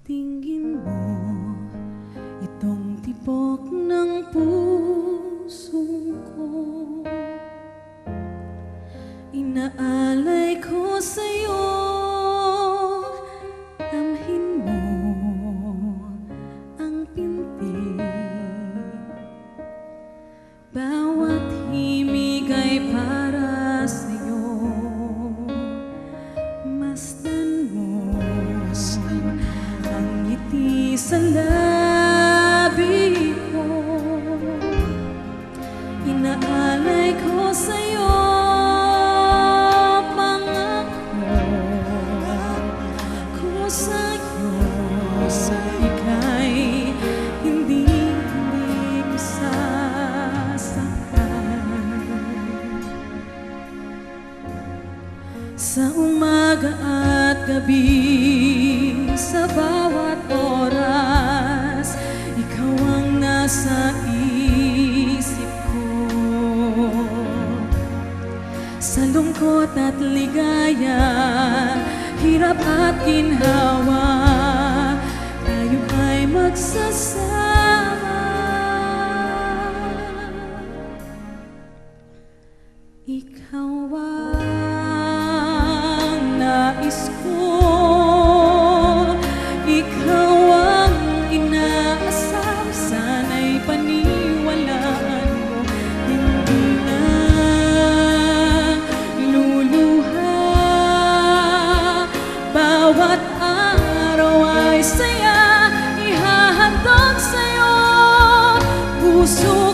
Tingin mo, itong tibok ng pusong ko, inaalay ko sa'yo. Damhin mo ang pintig, bawat himig ay para sa'yo. Masdan mo ang ngiti sa labi ko, inaalay ko sa'yo. Pangako ko sa'yo, ika'y hindi ko sasaktan. Sa umaga at gabi, sa bawat oras, ikaw ang nasa isip ko. Sa lungkot at ligaya, hirap at ginhawa, tayo ay magsasama. Ikaw ang nais ko, ikaw ang inaasam, sana'y paniwalaan mo. Hindi na luluha, bawat araw ay saya, ihahandog sa'yo. Puso